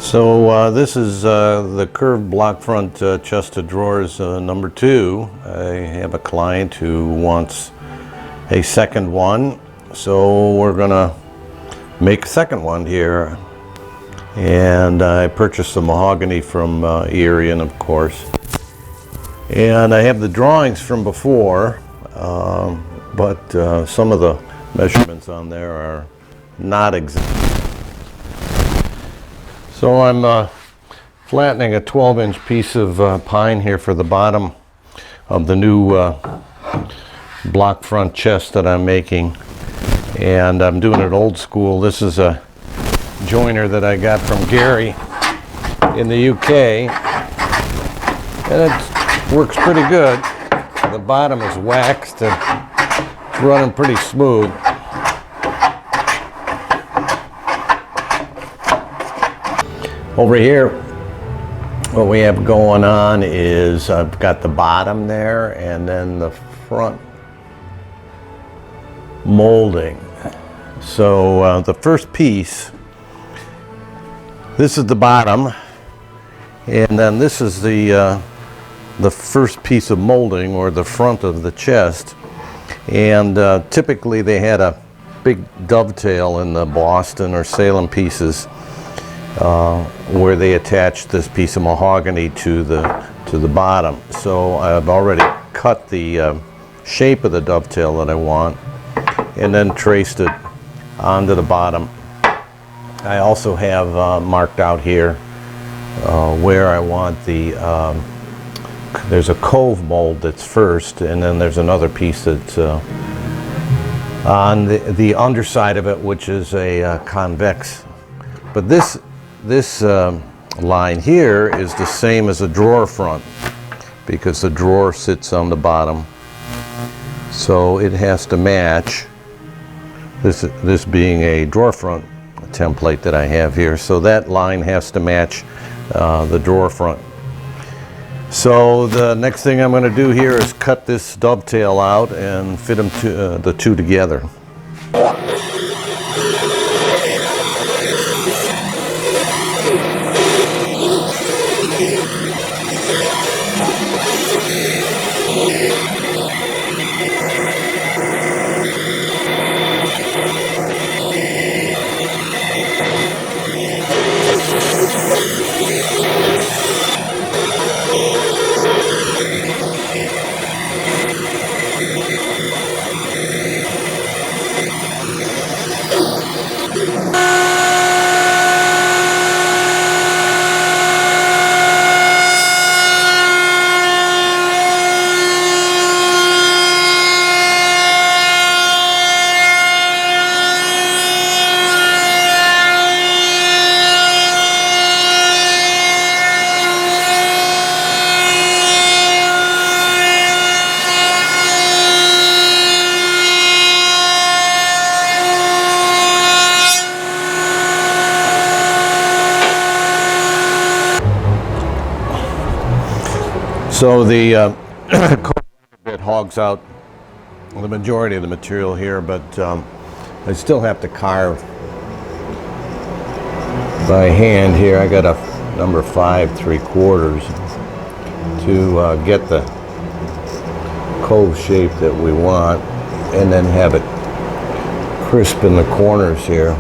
So this is the curved block front chest of drawers number 2. I have a client who wants a second one, so we're gonna make a second one here. And I purchased the mahogany from Erie, of course. And I have the drawings from before, but some of the measurements on there are not exact. So I'm flattening a 12-inch piece of pine here for the bottom of the new block front chest that I'm making. And I'm doing it old school. This is a joiner that I got from Gary in the UK. And it works pretty good. The bottom is waxed and it's running pretty smooth. Over here, what we have going on is I've got the bottom there and then the front molding. So the first piece, this is the bottom, and then this is the first piece of molding, or the front of the chest. And typically they had a big dovetail in the Boston or Salem pieces where they attached this piece of mahogany to the bottom. So I've already cut the shape of the dovetail that I want and then traced it onto the bottom. I also have marked out here where I want there's a cove mold that's first, and then there's another piece that's on the underside of it, which is a convex. But this line here is the same as a drawer front, because the drawer sits on the bottom, so it has to match. This being a drawer front template that I have here, so that line has to match the drawer front. So the next thing I'm going to do here is cut this dovetail out and fit them the two together. So the bit hogs out the majority of the material here, but I still have to carve by hand here. I got a number 5 3/4 to get the cove shape that we want, and then have it crisp in the corners here.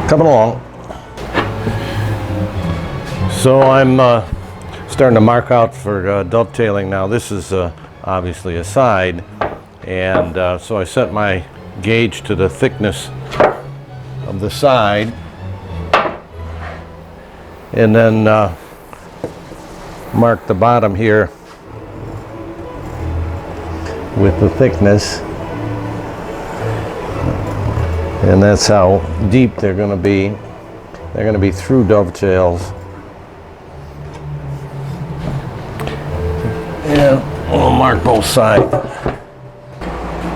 Coming along. So I'm starting to mark out for dovetailing now. This is obviously a side, and so I set my gauge to the thickness of the side, and then mark the bottom here with the thickness. And that's how deep they're going to be. They're going to be through dovetails. And we'll mark both sides.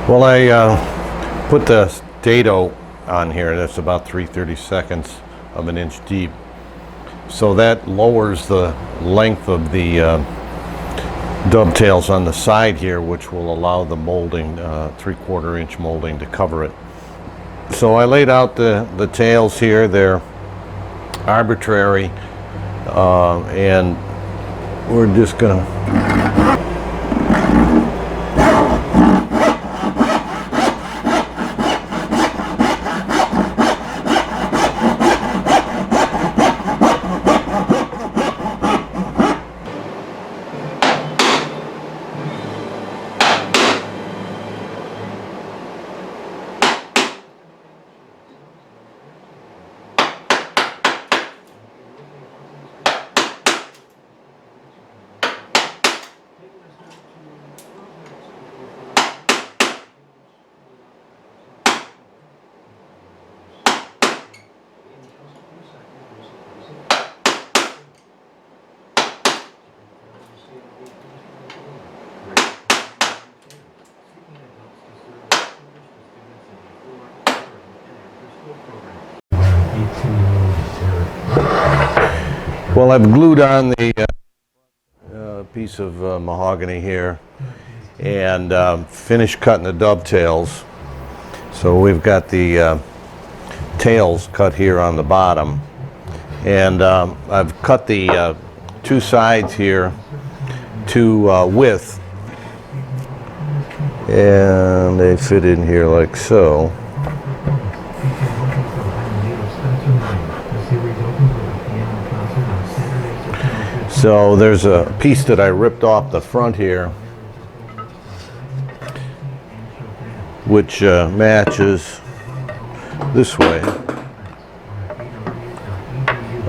Well, I put the dado on here. That's about 3/32 of an inch deep. So that lowers the length of the dovetails on the side here, which will allow the molding, 3/4 inch molding, to cover it. So I laid out the tails here. They're arbitrary, and we're just gonna Well, I've glued on the piece of mahogany here and finished cutting the dovetails. So we've got the tails cut here on the bottom, and I've cut the two sides here to width, and they fit in here like so. So there's a piece that I ripped off the front here, which matches this way,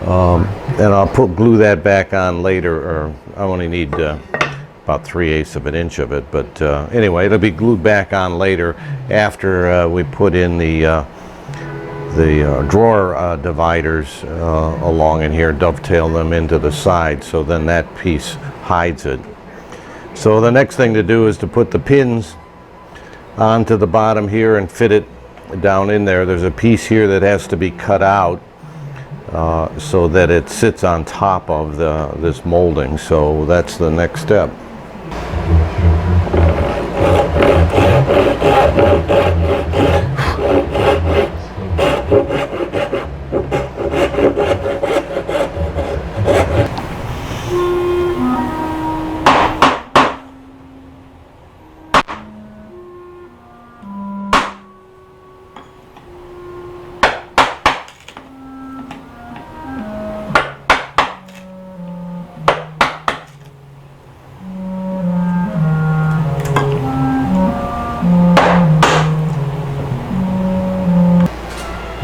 and I'll glue that back on later, or I only need about 3/8 of an inch of it, but anyway, it'll be glued back on later after we put in the drawer dividers along in here, dovetail them into the side, so then that piece hides it. So the next thing to do is to put the pins onto the bottom here and fit it down in there. There's a piece here that has to be cut out so that it sits on top of this molding, so that's the next step.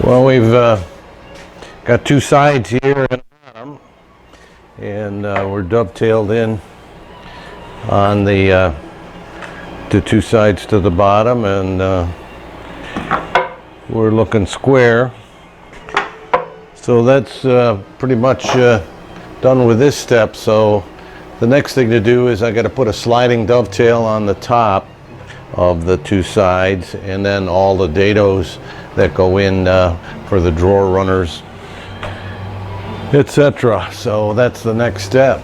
Well, we've got two sides here and bottom, and we're dovetailed in on the two sides to the bottom, and we're looking square. So that's pretty much done with this step. So the next thing to do is I got to put a sliding dovetail on the top of the two sides, and then all the dados that go in for the drawer runners, etc. So that's the next step.